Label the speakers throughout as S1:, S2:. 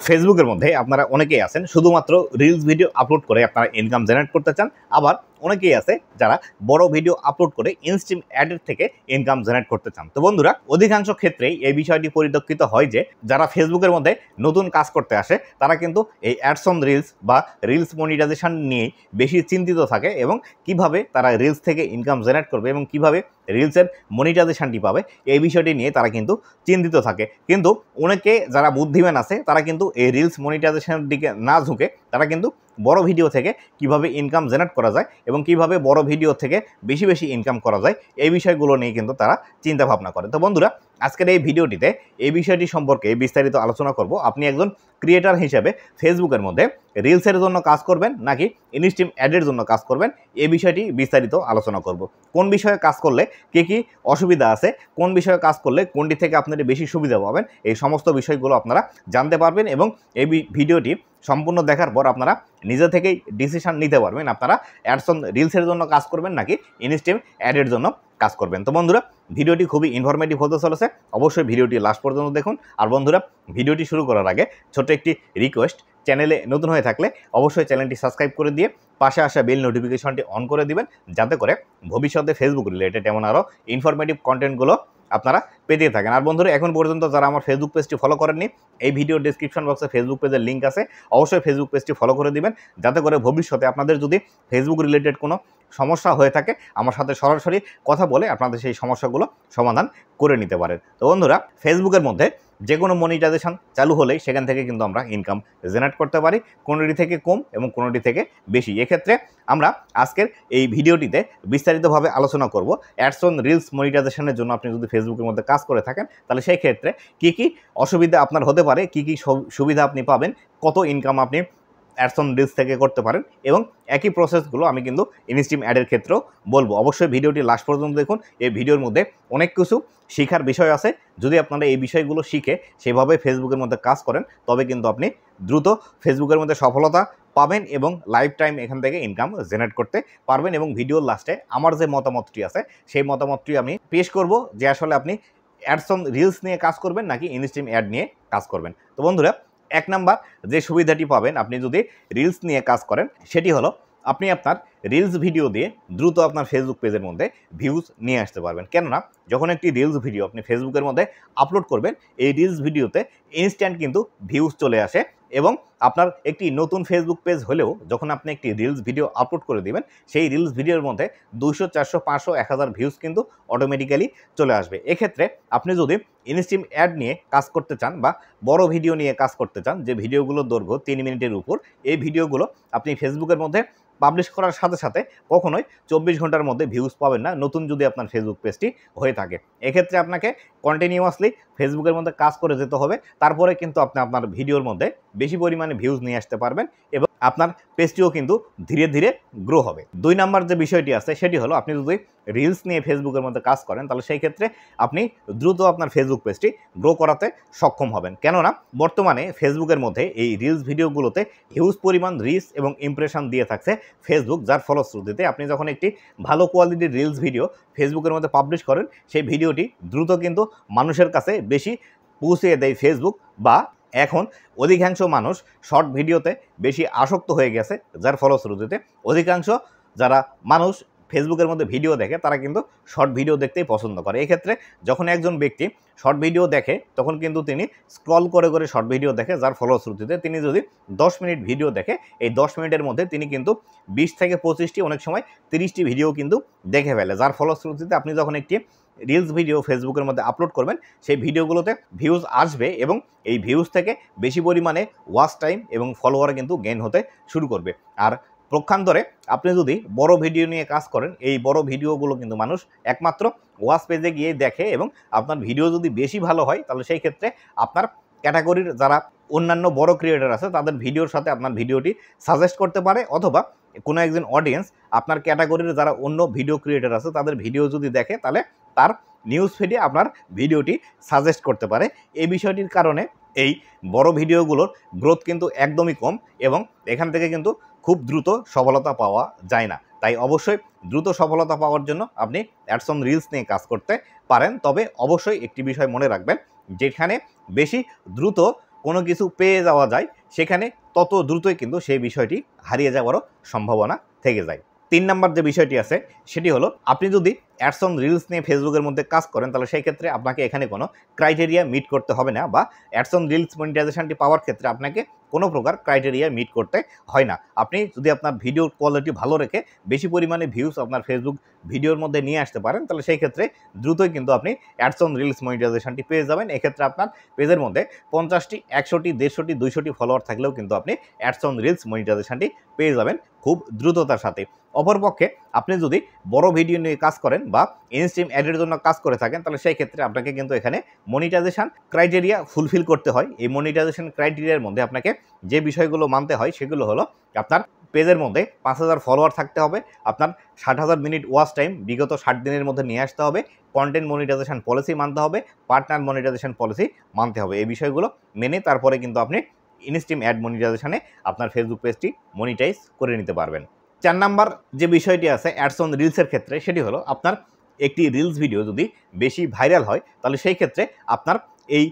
S1: ফেসবুকের মধ্যে আপনারা অনেকেই আছেন শুধুমাত্র রিলস ভিডিও আপলোড করে আপনারা ইনকাম জেনারেট করতে চান, আবার অনেকেই আছে যারা বড় ভিডিও আপলোড করে ইনস্ট্রিম অ্যাডের থেকে ইনকাম জেনারেট করতে চান। তো বন্ধুরা, অধিকাংশ ক্ষেত্রেই এই বিষয়টি পরিলক্ষিত হয় যে যারা ফেসবুকের মধ্যে নতুন কাজ করতে আসে তারা কিন্তু এই অ্যাডস অন রিলস বা রিলস মনিটাইজেশন নিয়েই বেশি চিন্তিত থাকে এবং কিভাবে তারা রিলস থেকে ইনকাম জেনারেট করবে এবং কিভাবে রিলসের মনিটাইজেশনটি পাবে এই বিষয়টি নিয়ে তারা কিন্তু চিন্তিত থাকে। কিন্তু অনেকে যারা বুদ্ধিমান আছে তারা কিন্তু এই রিলস মনিটাইজেশনের দিকে না ঝুঁকে তারা কিন্তু বড় ভিডিও থেকে কিভাবে ইনকাম জেনারেট করা যায় এবং কিভাবে বড় ভিডিও থেকে বেশি বেশি ইনকাম করা যায় এই বিষয়গুলো নিয়ে কিন্তু তারা চিন্তা ভাবনা করে। তো বন্ধুরা, আজকের এই ভিডিওটিতে এই বিষয়টি সম্পর্কে বিস্তারিত আলোচনা করব। আপনি একজন ক্রিয়েটার হিসেবে ফেসবুকের মধ্যে রিলসের জন্য কাজ করবেন নাকি ইনস্ট্রিম অ্যাডের জন্য কাজ করবেন, এই বিষয়টি বিস্তারিত আলোচনা করব। কোন বিষয়ে কাজ করলে কী অসুবিধা আছে, কোন বিষয়ে কাজ করলে কোনটি থেকে আপনারা বেশি সুবিধা পাবেন, এই সমস্ত বিষয়গুলো আপনারা জানতে পারবেন এবং এই ভিডিওটি সম্পূর্ণ দেখার পর আপনারা নিজে থেকেই ডিসিশন নিতে পারবেন আপনারা অ্যাডস অন রিলসের জন্য কাজ করবেন নাকি ইনস্ট্রিম অ্যাডের জন্য কাজ করবেন। তো বন্ধুরা, ভিডিওটি খুবই ইনফরমেটিভ হতে চলেছে, অবশ্যই ভিডিওটি লাস্ট পর্যন্ত দেখুন। আর বন্ধুরা, ভিডিওটি শুরু করার আগে ছোট্ট একটি রিকোয়েস্ট, চ্যানেলে নতুন হয়ে থাকলে অবশ্যই চ্যানেলটি সাবস্ক্রাইব করে দিয়ে পাশে আসা বেল নোটিফিকেশনটি অন করে দিবেন, যাতে করে ভবিষ্যতে ফেসবুক রিলেটেড এমন আরও ইনফরমেটিভ কন্টেন্টগুলো আপনারা পেতে থাকেন। আর বন্ধুরা, এখন পর্যন্ত যারা আমার ফেসবুক পেজটি ফলো করেননি, এই ভিডিও ডেসক্রিপশন বক্সে ফেসবুক পেজের লিঙ্ক আছে, অবশ্যই ফেসবুক পেজটি ফলো করে দিবেন, যাতে করে ভবিষ্যতে আপনাদের যদি ফেসবুক রিলেটেড কোনো সমস্যা হয়ে থাকে আমার সাথে সরাসরি কথা বলে আপনাদের সেই সমস্যাগুলো সমাধান করে নিতে পারেন। তো বন্ধুরা, ফেসবুকের মধ্যে যে কোনো মনিটাইজেশন চালু হলেই সেখান থেকে কিন্তু আমরা ইনকাম জেনারেট করতে পারি, কোনোটি থেকে কম এবং কোনোটি থেকে বেশি। এক্ষেত্রে আমরা আজকের এই ভিডিওটিতে বিস্তারিতভাবে আলোচনা করব অ্যাডস অন রিলস মনিটাইজেশনের জন্য আপনি যদি ফেসবুকের মধ্যে কাজ করে থাকেন তাহলে সেই ক্ষেত্রে কী অসুবিধা আপনার হতে পারে, কী সুবিধা আপনি পাবেন, কত ইনকাম আপনি অ্যাডস অন রিলস থেকে করতে পারেন এবং একই প্রসেসগুলো আমি কিন্তু ইনস্ট্রিম অ্যাডের ক্ষেত্রেও বলবো। অবশ্যই ভিডিওটি লাস্ট পর্যন্ত দেখুন, এই ভিডিওর মধ্যে অনেক কিছু শেখার বিষয় আছে। যদি আপনারা এই বিষয়গুলো শিখে সেভাবে ফেসবুকের মধ্যে কাজ করেন তবে কিন্তু আপনি দ্রুত ফেসবুকের মধ্যে সফলতা পাবেন এবং লাইফ টাইম এখান থেকে ইনকাম জেনারেট করতে পারবেন। এবং ভিডিওর লাস্টে আমার যে মতামতটি আছে সেই মতামতটি আমি পেশ করব যে আসলে আপনি অ্যাডস অন রিলস নিয়ে কাজ করবেন নাকি ইনস্ট্রিম অ্যাড নিয়ে কাজ করবেন। তো বন্ধুরা, এক নাম্বার যে সুবিধাটি পাবেন আপনি যদি রিলস নিয়ে কাজ করেন সেটি হলো আপনি আপনার রিলস ভিডিও দিয়ে দ্রুত আপনার ফেসবুক পেজের মধ্যে ভিউজ নিয়ে আসতে পারবেন। কেননা যখন একটি রিলস ভিডিও আপনি ফেসবুকের মধ্যে আপলোড করবেন, এই রিলস ভিডিওতে ইনস্ট্যান্ট কিন্তু ভিউজ চলে আসে এবং আপনার একটি নতুন ফেসবুক পেজ হলেও যখন আপনি একটি রিলস ভিডিও আপলোড করে দেবেন সেই রিলস ভিডিওর মধ্যে 200, 400, 500, 1000 ভিউজ কিন্তু অটোমেটিক্যালি চলে আসবে। এক্ষেত্রে আপনি যদি ইনস্ট্রিম অ্যাড নিয়ে কাজ করতে চান বা বড় ভিডিও নিয়ে কাজ করতে চান, যে ভিডিওগুলোর দৈর্ঘ্য 3 মিনিটের উপর, এই ভিডিওগুলো আপনি ফেসবুকের মধ্যে পাবলিশ করার সাথে সাথে কখনোই 24 ঘন্টার মধ্যে ভিউজ পাবেন না, নতুন যদি আপনার ফেসবুক পেজটি হয়ে থাকে। এক্ষেত্রে আপনাকে কন্টিনিউয়াসলি ফেসবুকের মধ্যে কাজ করে যেতে হবে, তারপরে কিন্তু আপনি আপনার ভিডিওর মধ্যে বেশি পরিমাণে ভিউজ নিয়ে আসতে পারবেন এবং আপনার পেজটিও কিন্তু ধীরে ধীরে গ্রো হবে। 2 নাম্বার যে বিষয়টি আছে সেটি হলো আপনি যদি রিলস নিয়ে ফেসবুকের মধ্যে কাজ করেন তাহলে সেই ক্ষেত্রে আপনি দ্রুত আপনার ফেসবুক পেজটি গ্রো করাতে সক্ষম হবেন। কেননা বর্তমানে ফেসবুকের মধ্যে এই রিলস ভিডিওগুলোতে হিউজ পরিমাণ রিচ এবং ইমপ্রেশন দিয়ে থাকছে ফেসবুক, যার ফলশ্রুতিতে আপনি যখন একটি ভালো কোয়ালিটির রিলস ভিডিও ফেসবুকের মধ্যে পাবলিশ করেন সেই ভিডিওটি দ্রুত কিন্তু মানুষের কাছে বেশি পৌঁছে দেয় ফেসবুক। বা এখন অধিকাংশ মানুষ শর্ট ভিডিওতে বেশি আসক্ত হয়ে গেছে, যার ফলশ্রুতিতে অধিকাংশ যারা মানুষ ফেসবুকের মধ্যে ভিডিও দেখে তারা কিন্তু শর্ট ভিডিও দেখতেই পছন্দ করে। এক্ষেত্রে যখন একজন ব্যক্তি শর্ট ভিডিও দেখে তখন কিন্তু তিনি স্ক্রল করে করে শর্ট ভিডিও দেখে, যার ফলশ্রুতিতে তিনি যদি 10 মিনিট ভিডিও দেখে এই 10 মিনিটের মধ্যে তিনি কিন্তু 20 থেকে 25টি, অনেক সময় 30টি ভিডিও কিন্তু দেখে ফেলে, যার ফলশ্রুতিতে আপনি যখন একটি রিলস ভিডিও ফেসবুকের মধ্যে আপলোড করবেন সেই ভিডিওগুলোতে ভিউজ আসবে এবং এই ভিউজ থেকে বেশি পরিমাণে ওয়াচ টাইম এবং ফলোয়ার কিন্তু গেইন হতে শুরু করবে। আর পক্ষান্তরে আপনি যদি বড় ভিডিও নিয়ে কাজ করেন, এই বড় ভিডিওগুলো কিন্তু মানুষ একমাত্র ওয়াচ পেজে গিয়ে দেখে এবং আপনার ভিডিও যদি বেশি ভালো হয় তাহলে সেই ক্ষেত্রে আপনার ক্যাটাগরির যারা অন্যান্য বড় ক্রিয়েটর আছে তাদের ভিডিওর সাথে আপনার ভিডিওটি সাজেস্ট করতে পারে, অথবা কোনো একজন অডিয়েন্স আপনার ক্যাটাগরির যারা অন্য ভিডিও ক্রিয়েটর আছে তাদের ভিডিও যদি দেখে তাহলে তার নিউজ ফিডে আপনার ভিডিওটি সাজেস্ট করতে পারে। এই বিষয়টির কারণে এই বড় ভিডিওগুলোর গ্রোথ কিন্তু একদমই কম এবং এখান থেকে কিন্তু খুব দ্রুত সফলতা পাওয়া যায় না। তাই অবশ্যই দ্রুত সফলতা পাওয়ার জন্য আপনি অ্যাডস অন রিলস নিয়ে কাজ করতে পারেন, তবে অবশ্যই একটি বিষয় মনে রাখবেন, যেখানে বেশি দ্রুত কোনো কিছু পেয়ে যাওয়া যায় সেখানে তত দ্রুতই কিন্তু সেই বিষয়টি হারিয়ে যাওয়ারও সম্ভাবনা থেকে যায়। 3 নাম্বার যে বিষয়টি আছে সেটি হলো আপনি যদি অ্যাডস অন রিলস নিয়ে ফেসবুকের মধ্যে কাজ করেন তাহলে সেই ক্ষেত্রে আপনাকে এখানে কোনো ক্রাইটেরিয়া মিট করতে হবে না, বা অ্যাডস অন রিলস মনিটাইজেশনটি পাওয়ার ক্ষেত্রে আপনাকে কোনো প্রকার ক্রাইটেরিয়া মিট করতে হয় না। আপনি যদি আপনার ভিডিওর কোয়ালিটি ভালো রেখে বেশি পরিমাণে ভিউজ আপনার ফেসবুক ভিডিওর মধ্যে নিয়ে আসতে পারেন তাহলে সেই ক্ষেত্রে দ্রুতই কিন্তু আপনি অ্যাডস অন রিলস মনিটাইজেশনটি পেয়ে যাবেন। এক্ষেত্রে আপনার পেজের মধ্যে 50টি 100টি 150টি 200টি ফলোয়ার থাকলেও কিন্তু আপনি অ্যাডস অন রিলস মনিটাইজেশনটি পেয়ে যাবেন খুব দ্রুততার সাথে। অপরপক্ষে আপনি যদি বড় ভিডিও নিয়ে কাজ করেন বা ইনস্ট্রিম অ্যাডের জন্য কাজ করে থাকেন তাহলে সেই ক্ষেত্রে আপনাকে কিন্তু এখানে মনিটাইজেশন ক্রাইটেরিয়া ফুলফিল করতে হয়। এই মনিটাইজেশন ক্রাইটেরিয়ার মধ্যে আপনাকে যে বিষয়গুলো মানতে হয় সেগুলো হলো আপনার পেজের মধ্যে 5000 ফলোয়ার থাকতে হবে, আপনার 60,000 মিনিট ওয়াচ টাইম বিগত 60 দিনের মধ্যে নিয়ে আসতে হবে, কন্টেন্ট মনিটাইজেশন পলিসি মানতে হবে, পার্টনার মনিটাইজেশন পলিসি মানতে হবে। এই বিষয়গুলো মেনে তারপরে কিন্তু আপনি ইনস্ট্রিম অ্যাড মনিটাইজেশনে আপনার ফেসবুক পেজটি মনিটাইজ করে নিতে পারবেন। 4 নাম্বার যে বিষয়টি আছে অ্যাডস অন রিলসের ক্ষেত্রে সেটি হলো আপনার একটি রিলস ভিডিও যদি বেশি ভাইরাল হয় তাহলে সেই ক্ষেত্রে আপনার এই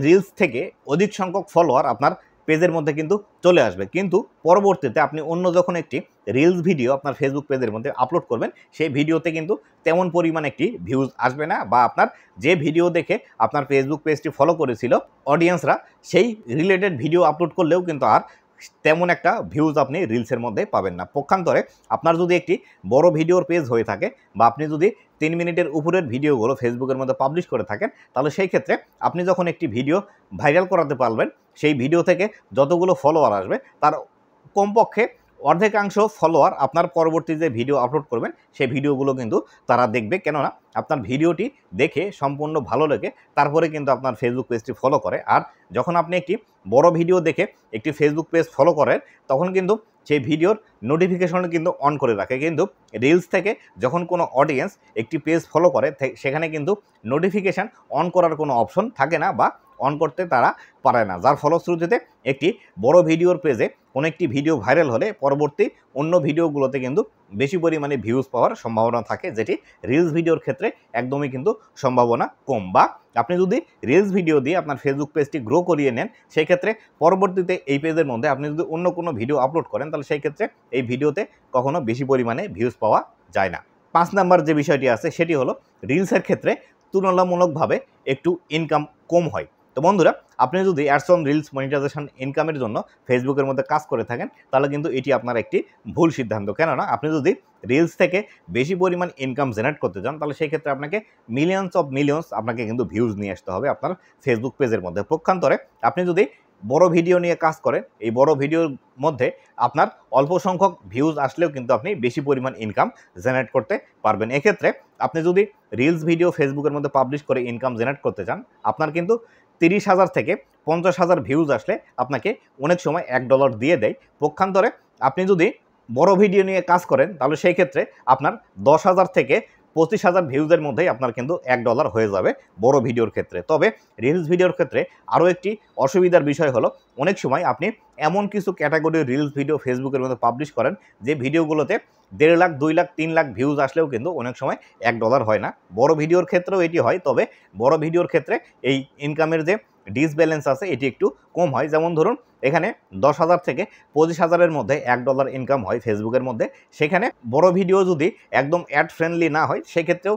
S1: রিলস থেকে অধিক সংখ্যক ফলোয়ার আপনার পেজের মধ্যে কিন্তু চলে আসবে, কিন্তু পরবর্তীতে আপনি অন্য যখন একটি রিলস ভিডিও আপনার ফেসবুক পেজের মধ্যে আপলোড করবেন সেই ভিডিওতে কিন্তু তেমন পরিমাণ একটি ভিউজ আসবে না, বা আপনার যে ভিডিও দেখে আপনার ফেসবুক পেজটি ফলো করেছিল অডিয়েন্সরা সেই রিলেটেড ভিডিও আপলোড করলেও কিন্তু আর তেমন একটা ভিউজ আপনি রিলসের মধ্যে পাবেন না। পক্ষান্তরে আপনার যদি একটি বড় ভিডিওর পেজ হয়ে থাকে বা আপনি যদি 3 মিনিটের উপরের ভিডিওগুলো ফেসবুকের মধ্যে পাবলিশ করে থাকেন তাহলে সেই ক্ষেত্রে আপনি যখন একটি ভিডিও ভাইরাল করাতে পারবেন সেই ভিডিও থেকে যতগুলো ফলোয়ার আসবে তার কমপক্ষে অর্ধেকাংশ ফলোয়ার আপনার পরবর্তী যে ভিডিও আপলোড করবেন সেই ভিডিওগুলো কিন্তু তারা দেখবে, কেননা আপনার ভিডিওটি দেখে সম্পূর্ণ ভালো লেগে তারপরে কিন্তু আপনার ফেসবুক পেজটি ফলো করে। আর যখন আপনি একটি বড় ভিডিও দেখে একটি ফেসবুক পেজ ফলো করেন তখন কিন্তু সেই ভিডিওর নোটিফিকেশন কিন্তু অন করে রাখে, কিন্তু রিলস থেকে যখন কোনো অডিয়েন্স একটি পেজ ফলো করে সেখানে কিন্তু নোটিফিকেশান অন করার কোনো অপশন থাকে না বা অন করতে তারা পারে না, যার ফলশ্রুতিতে একটি বড় ভিডিওর পেজে কোনো একটি ভিডিও ভাইরাল হলে পরবর্তী অন্য ভিডিওগুলোতে কিন্তু বেশি পরিমাণে ভিউজ পাওয়ার সম্ভাবনা থাকে, যেটি রিলস ভিডিওর ক্ষেত্রে একদমই কিন্তু সম্ভাবনা কম। বা আপনি যদি রিলস ভিডিও দিয়ে আপনার ফেসবুক পেজটি গ্রো করিয়ে নেন সেই ক্ষেত্রে পরবর্তীতে এই পেজের মধ্যে আপনি যদি অন্য কোনো ভিডিও আপলোড করেন তাহলে সেই ক্ষেত্রে এই ভিডিওতে কখনো বেশি পরিমাণে ভিউজ পাওয়া যায় না। 5 নাম্বার যে বিষয়টি আছে সেটি হলো রিলসের ক্ষেত্রে তুলনামূলকভাবে একটু ইনকাম কম হয়। তো বন্ধুরা, আপনি যদি অ্যাডস অন রিলস মনিটাইজেশন ইনকামের জন্য ফেসবুকের মধ্যে কাজ করে থাকেন তাহলে কিন্তু এটি আপনার একটি ভুল সিদ্ধান্ত, কেননা আপনি যদি রিলস থেকে বেশি পরিমাণ ইনকাম জেনারেট করতে চান তাহলে সেই ক্ষেত্রে আপনাকে মিলিয়ন্স আপনাকে কিন্তু ভিউজ নিয়ে আসতে হবে আপনার ফেসবুক পেজের মধ্যে। পক্ষান্তরে আপনি যদি বড় ভিডিও নিয়ে কাজ করেন এই বড় ভিডিওর মধ্যে আপনার অল্প সংখ্যক ভিউজ আসলেও কিন্তু আপনি বেশি পরিমাণ ইনকাম জেনারেট করতে পারবেন। এক্ষেত্রে আপনি যদি রিলস ভিডিও ফেসবুকের মধ্যে পাবলিশ করে ইনকাম জেনারেট করতে চান আপনার কিন্তু 30,000 থেকে 50,000 ভিউজ আসলে আপনাকে অনেক সময় $1 দিয়ে দেয়। পক্ষান্তরে আপনি যদি বড় ভিডিও নিয়ে কাজ করেন তাহলে সেই ক্ষেত্রে আপনার 10,000 থেকে 25,000 ভিউজের মধ্যেই আপনার কিন্তু $1 হয়ে যাবে বড় ভিডিওর ক্ষেত্রে। তবে রিলস ভিডিওর ক্ষেত্রে আরও একটি অসুবিধার বিষয় হলো অনেক সময় আপনি এমন কিছু ক্যাটাগরির রিলস ভিডিও ফেসবুকের মধ্যে পাবলিশ করেন যে ভিডিওগুলোতে 1.5 লাখ 2 লাখ 3 লাখ ভিউজ আসলেও কিন্তু অনেক সময় $1 হয় না। বড় ভিডিওর ক্ষেত্রেও এটি হয়, তবে বড় ভিডিওর ক্ষেত্রে এই ইনকামের যে ডিসব্যালেন্স আছে এটি একটু কম হয়। যেমন ধরুন এখানে 10,000 থেকে 25,000-এর মধ্যে $1 ইনকাম হয় ফেসবুকের মধ্যে, সেখানে বড় ভিডিও যদি একদম অ্যাড ফ্রেন্ডলি না হয় সেক্ষেত্রেও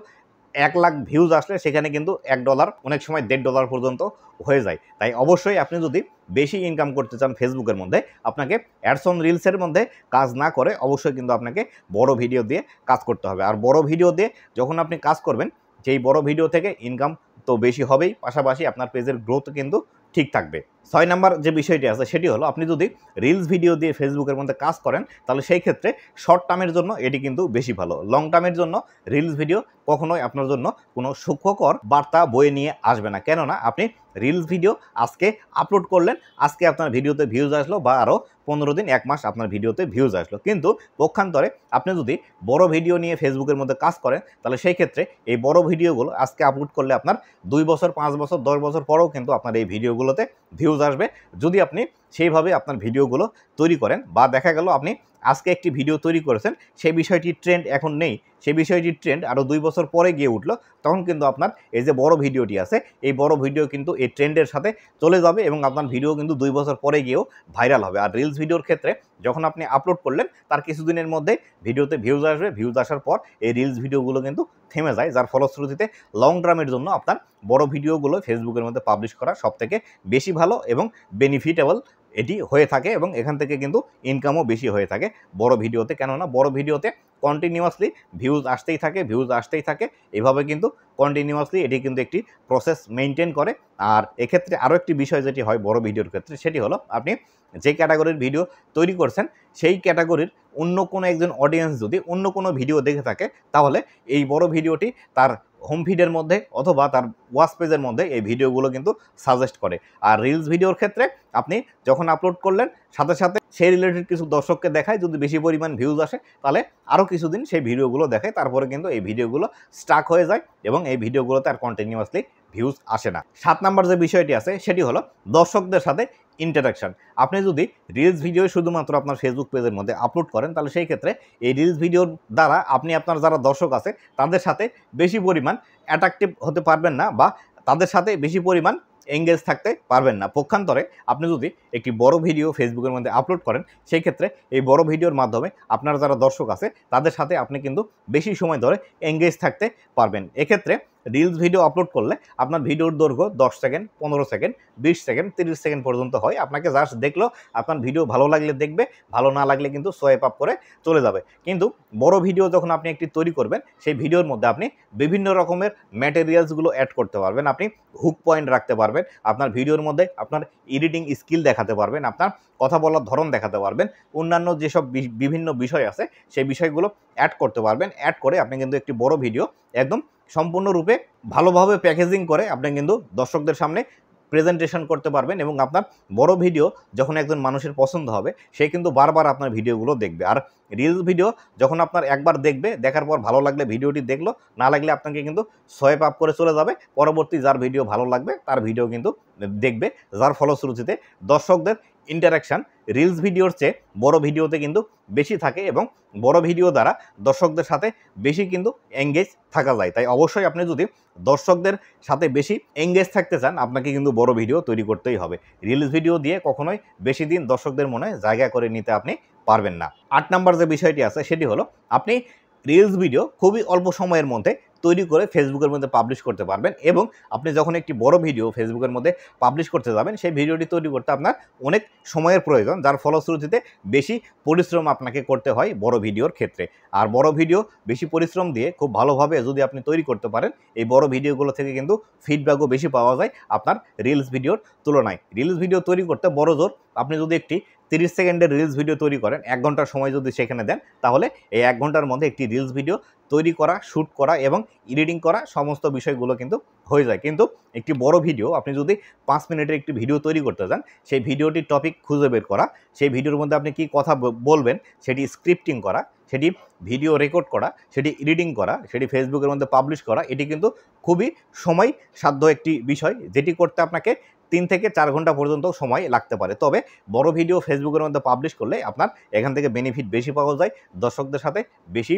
S1: 1 লাখ ভিউজ আসলে সেখানে কিন্তু $1 অনেক সময় $1.5 পর্যন্ত হয়ে যায়। তাই অবশ্যই আপনি যদি বেশি ইনকাম করতে চান ফেসবুকের মধ্যে আপনাকে অ্যাডস অন রিলসের মধ্যে কাজ না করে অবশ্যই কিন্তু আপনাকে বড় ভিডিও দিয়ে কাজ করতে হবে। আর বড় ভিডিও দিয়ে যখন আপনি কাজ করবেন যেই বড় ভিডিও থেকে ইনকাম তো বেশি হবেই, পাশাপাশি আপনার পেজের গ্রোথ কিন্তু ঠিক থাকবে। 6 নাম্বার যে বিষয়টি আছে সেটি হলো আপনি যদি রিলস ভিডিও দিয়ে ফেসবুকের মধ্যে কাজ করেন তাহলে সেই ক্ষেত্রে শর্ট টার্মের জন্য এটি কিন্তু বেশি ভালো। লং টার্মের জন্য রিলস ভিডিও কখনোই আপনার জন্য কোনো সুখকর বার্তা বয়ে নিয়ে আসবে না, কেননা আপনি রিলস ভিডিও আজকে আপলোড করলেন, আজকে আপনার ভিডিওতে ভিউজ আসলো বা আরও 15 দিন 1 মাস আপনার ভিডিওতে ভিউজ আসলো, কিন্তু পক্ষান্তরে আপনি যদি বড় ভিডিও নিয়ে ফেসবুকের মধ্যে কাজ করেন তাহলে সেই ক্ষেত্রে এই বড় ভিডিওগুলো আজকে আপলোড করলে আপনার 2 বছর 5 বছর 10 বছর পরেও কিন্তু আপনার এই ভিডিওগুলোতে ভিউজ আসবে যদি আপনি সেইভাবে আপনার ভিডিওগুলো তৈরি করেন। বা দেখা গেল আপনি আজকে একটি ভিডিও তৈরি করেছেন, সেই বিষয়টির ট্রেন্ড এখন নেই, সেই বিষয়টির ট্রেন্ড আরও 2 বছর পরে গিয়ে উঠলো, তখন কিন্তু আপনার এই যে বড় ভিডিওটি আছে, এই বড় ভিডিও কিন্তু এই ট্রেন্ডের সাথে চলে যাবে এবং আপনার ভিডিও কিন্তু 2 বছর পরে গিয়েও ভাইরাল হবে। আর রিলস ভিডিওর ক্ষেত্রে যখন আপনি আপলোড করলেন তার কিছুদিনের মধ্যে ভিডিওতে ভিউজ আসবে, ভিউজ আসার পর এই রিলস ভিডিওগুলো কিন্তু থেমে যায়, যার ফলশ্রুতিতে লং টার্মের জন্য আপনার বড় ভিডিওগুলো ফেসবুকের মধ্যে পাবলিশ করা সবথেকে বেশি ভালো এবং বেনিফিটেবল এটি হয়ে থাকে এবং এখান থেকে কিন্তু ইনকামও বেশি হয়ে থাকে বড় ভিডিওতে। কেননা বড় ভিডিওতে কন্টিনিউয়াসলি ভিউজ আসতেই থাকে, এভাবে কিন্তু কন্টিনিউয়াসলি এটি কিন্তু একটি প্রসেস মেনটেন করে। আর এক্ষেত্রে আরও একটি বিষয় যেটি হয় বড় ভিডিওর ক্ষেত্রে, সেটি হলো আপনি যে ক্যাটাগরির ভিডিও তৈরি করছেন সেই ক্যাটাগরির অন্য কোনো একজন অডিয়েন্স যদি অন্য কোনো ভিডিও দেখে থাকে, তাহলে এই বড় ভিডিওটি তার হোম ফিডের মধ্যে অথবা তার ওয়াচ পেজের মধ্যে এই ভিডিওগুলো কিন্তু সাজেস্ট করে। আর রিলস ভিডিওর ক্ষেত্রে আপনি যখন আপলোড করলেন সাথে সাথে সেই রিলেটেড কিছু দর্শককে দেখায়, যদি বেশি পরিমাণ ভিউজ আসে তাহলে আরও কিছুদিন সেই ভিডিওগুলো দেখায়, তারপরে কিন্তু এই ভিডিওগুলো স্টাক হয়ে যায় এবং এই ভিডিওগুলোতে আর কন্টিনিউয়াসলি ভিউজ আসে না। 7 নাম্বার যে বিষয়টি আছে সেটি হলো দর্শকদের সাথে ইন্টারাকশন। আপনি যদি রিলস ভিডিও শুধুমাত্র আপনার ফেসবুক পেজের মধ্যে আপলোড করেন, তাহলে সেই ক্ষেত্রে এই রিলস ভিডিওর দ্বারা আপনি আপনার যারা দর্শক আছে তাদের সাথে বেশি পরিমাণ অ্যাট্রাকটিভ হতে পারবেন না বা তাদের সাথে বেশি পরিমাণ এঙ্গেজ থাকতে পারবেন না। পক্ষান্তরে আপনি যদি একটি বড় ভিডিও ফেসবুকের মধ্যে আপলোড করেন, সেই ক্ষেত্রে এই বড় ভিডিওর মাধ্যমে আপনার যারা দর্শক আছে তাদের সাথে আপনি কিন্তু বেশি সময় ধরে এঙ্গেজ থাকতে পারবেন। এক্ষেত্রে রিলস ভিডিও আপলোড করলে আপনার ভিডিওর দৈর্ঘ্য 10 সেকেন্ড, 15 সেকেন্ড, 20 সেকেন্ড, 30 সেকেন্ড পর্যন্ত হয়। আপনাকে জাস্ট দেখলো, আপনার ভিডিও ভালো লাগলে দেখবে, ভালো না লাগলে কিন্তু সোয়াইপ আপ করে চলে যাবে। কিন্তু বড় ভিডিও যখন আপনি একটি তৈরি করবেন, সেই ভিডিওর মধ্যে আপনি বিভিন্ন রকমের ম্যাটেরিয়ালসগুলো অ্যাড করতে পারবেন, আপনি হুক পয়েন্ট রাখতে পারবেন, আপনার ভিডিওর মধ্যে আপনার এডিটিং স্কিল দেখাতে পারবেন, আপনার কথা বলার ধরন দেখাতে পারবেন, অন্যান্য যেসব বিভিন্ন বিষয় আছে সেই বিষয়গুলো অ্যাড করতে পারবেন। অ্যাড করে আপনি কিন্তু একটি বড় ভিডিও একদম সম্পূর্ণরূপে ভালোভাবে প্যাকেজিং করে আপনি কিন্তু দর্শকদের সামনে প্রেজেন্টেশন করতে পারবেন এবং আপনার বড় ভিডিও যখন একজন মানুষের পছন্দ হবে, সে কিন্তু বারবার আপনার ভিডিওগুলো দেখবে। আর রিলস ভিডিও যখন আপনার একবার দেখবে, দেখার পর ভালো লাগলে ভিডিওটি দেখলো, না লাগলে আপনাকে কিন্তু সোয়াইপ আপ করে চলে যাবে, পরবর্তী যার ভিডিও ভালো লাগবে তার ভিডিও কিন্তু দেখবে, যার ফলশ্রুতিতে দর্শকদের ইন্টারাকশান রিলস ভিডিওর চেয়ে বড় ভিডিওতে কিন্তু বেশি থাকে এবং বড় ভিডিও দ্বারা দর্শকদের সাথে বেশি কিন্তু এঙ্গেজ থাকা যায়। তাই অবশ্যই আপনি যদি দর্শকদের সাথে বেশি এঙ্গেজ থাকতে চান, আপনাকে কিন্তু বড় ভিডিও তৈরি করতেই হবে। রিলস ভিডিও দিয়ে কখনোই বেশি দিন দর্শকদের মনে জায়গা করে নিতে আপনি পারবেন না। 8 নাম্বার যে বিষয়টি আছে সেটি হলো আপনি রিলস ভিডিও খুবই অল্প সময়ের মধ্যে তৈরি করে ফেসবুকের মধ্যে পাবলিশ করতে পারবেন এবং আপনি যখন একটি বড় ভিডিও ফেসবুকের মধ্যে পাবলিশ করতে যাবেন, সেই ভিডিওটি তৈরি করতে আপনার অনেক সময়ের প্রয়োজন, যার ফলশ্রুতিতে বেশি পরিশ্রম আপনাকে করতে হয় বড় ভিডিওর ক্ষেত্রে। আর বড় ভিডিও বেশি পরিশ্রম দিয়ে খুব ভালোভাবে যদি আপনি তৈরি করতে পারেন, এই বড় ভিডিওগুলো থেকে কিন্তু ফিডব্যাকও বেশি পাওয়া যায় আপনার রিলস ভিডিওর তুলনায়। রিলস ভিডিও তৈরি করতে বড় জোর আপনি যদি একটি 30 সেকেন্ডের রিলস ভিডিও তৈরি করেন, 1 ঘন্টার সময় যদি সেখানে দেন, তাহলে এই 1 ঘন্টার মধ্যে একটি রিলস ভিডিও তৈরি করা, শ্যুট করা এবং এডিটিং করা সমস্ত বিষয়গুলো কিন্তু হয়ে যায়। কিন্তু একটি বড় ভিডিও আপনি যদি 5 মিনিটের একটি ভিডিও তৈরি করতে চান, সেই ভিডিওটির টপিক খুঁজে বের করা, সেই ভিডিওর মধ্যে আপনি কী কথা বলবেন সেটি স্ক্রিপ্টিং করা, সেটি ভিডিও রেকর্ড করা, সেটি এডিটিং করা, সেটি ফেসবুকের মধ্যে পাবলিশ করা, এটি কিন্তু খুবই সময় সাধ্য একটি বিষয়, যেটি করতে আপনাকে 3 থেকে 4 ঘন্টা পর্যন্ত সময় লাগতে পারে। তবে বড় ভিডিও ফেসবুকের মধ্যে পাবলিশ করলে আপনার এখান থেকে বেনিফিট বেশি পাওয়া যায়, দর্শকদের সাথে বেশি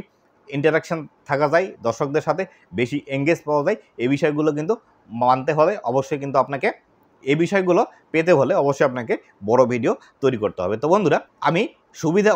S1: ইন্টারাকশান থাকা যায়, দর্শকদের সাথে বেশি এঙ্গেজ পাওয়া যায়। এই বিষয়গুলো কিন্তু মানতে হলে অবশ্যই কিন্তু আপনাকে এই বিষয়গুলো পেতে হলে অবশ্যই আপনাকে বড় ভিডিও তৈরি করতে হবে। তো বন্ধুরা, আমি সুবিধা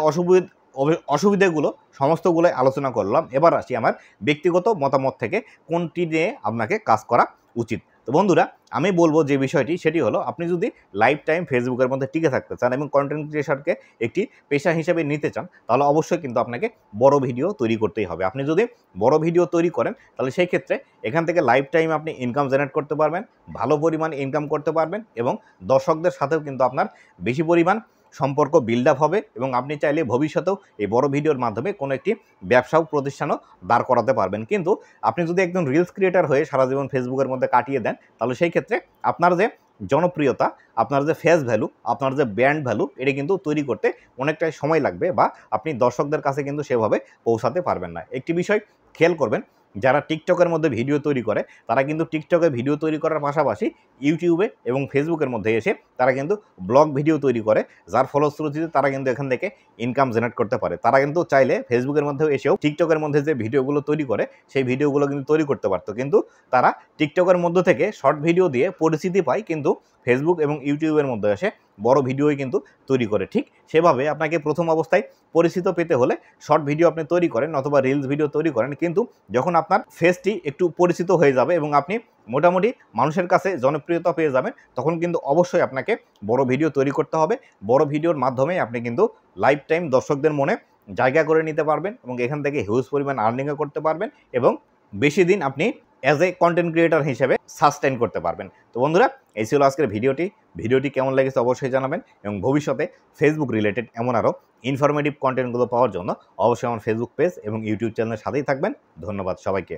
S1: অসুবিধাগুলো সমস্তগুলোই আলোচনা করলাম। এবার আসি আমার ব্যক্তিগত মতামত থেকে কোনটি নিয়ে আপনাকে কাজ করা উচিত। তো বন্ধুরা, আমি বলবো যে বিষয়টি সেটি হলো, আপনি যদি লাইফ টাইম ফেসবুকের মধ্যে টিকে থাকতে চান এবং কন্টেন্ট ক্রিয়েশনকে একটি পেশা হিসেবে নিতে চান, তাহলে অবশ্যই কিন্তু আপনাকে বড় ভিডিও তৈরি করতেই হবে। আপনি যদি বড় ভিডিও তৈরি করেন, তাহলে সেই ক্ষেত্রে এখান থেকে লাইফ টাইম আপনি ইনকাম জেনারেট করতে পারবেন, ভালো পরিমাণ ইনকাম করতে পারবেন এবং দর্শকদের সাথেও কিন্তু আপনার বেশি পরিমাণ সম্পর্ক বিল্ড আপ হবে এবং আপনি চাইলে ভবিষ্যতেও এই বড় ভিডিওর মাধ্যমে কোনো একটি ব্যবসাও প্রতিষ্ঠানও দাঁড় করাতে পারবেন। কিন্তু আপনি যদি একজন রিলস ক্রিয়েটার হয়ে সারা জীবন ফেসবুকের মধ্যে কাটিয়ে দেন, তাহলে সেই ক্ষেত্রে আপনার যে জনপ্রিয়তা, আপনার যে ফেস ভ্যালু, আপনার যে ব্র্যান্ড ভ্যালু, এটি কিন্তু তৈরি করতে অনেকটাই সময় লাগবে বা আপনি দর্শকদের কাছে কিন্তু সেভাবে পৌঁছাতে পারবেন না। একটি বিষয় খেয়াল করবেন, যারা টিকটকের মধ্যে ভিডিও তৈরি করে তারা কিন্তু টিকটকে ভিডিও তৈরি করার পাশাপাশি ইউটিউবে এবং ফেসবুকের মধ্যে এসে তারা কিন্তু ব্লগ ভিডিও তৈরি করে, যার ফলশ্রুতিতে তারা কিন্তু এখান থেকে ইনকাম জেনারেট করতে পারে। তারা কিন্তু চাইলে ফেসবুকের মধ্যেও এসেও টিকটকের মধ্যে যে ভিডিওগুলো তৈরি করে সেই ভিডিওগুলো কিন্তু তৈরি করতে পারতো, কিন্তু তারা টিকটকের মধ্য থেকে শর্ট ভিডিও দিয়ে পরিচিতি পায়, কিন্তু ফেসবুক এবং ইউটিউবের মধ্যে এসে বড় ভিডিওই কিন্তু তৈরি করে। ঠিক সেভাবে আপনাকে প্রথম অবস্থায় পরিচিত পেতে হলে শর্ট ভিডিও আপনি তৈরি করেন অথবা রিলস ভিডিও তৈরি করেন, কিন্তু যখন আপনার ফেসটি একটু পরিচিত হয়ে যাবে এবং আপনি মোটামুটি মানুষের কাছে জনপ্রিয়তা পেয়ে যাবেন, তখন কিন্তু অবশ্যই আপনাকে বড় ভিডিও তৈরি করতে হবে। বড় ভিডিওর মাধ্যমে আপনি কিন্তু লাইফ টাইম দর্শকদের মনে জায়গা করে নিতে পারবেন এবং এখান থেকে হিউজ পরিমাণ আর্নিংও করতে পারবেন এবং বেশি দিন আপনি অ্যাজ এ কন্টেন্ট ক্রিয়েটর হিসেবে সাস্টেইন করতে পারবেন। তো বন্ধুরা, এই ছিল আজকের ভিডিওটি কেমন লেগেছে অবশ্যই জানাবেন এবং ভবিষ্যতে ফেসবুক রিলেটেড এমন আরও ইনফরমেটিভ কন্টেন্টগুলো পাওয়ার জন্য অবশ্যই আমার ফেসবুক পেজ এবং ইউটিউব চ্যানেলের সাথেই থাকবেন। ধন্যবাদ সবাইকে।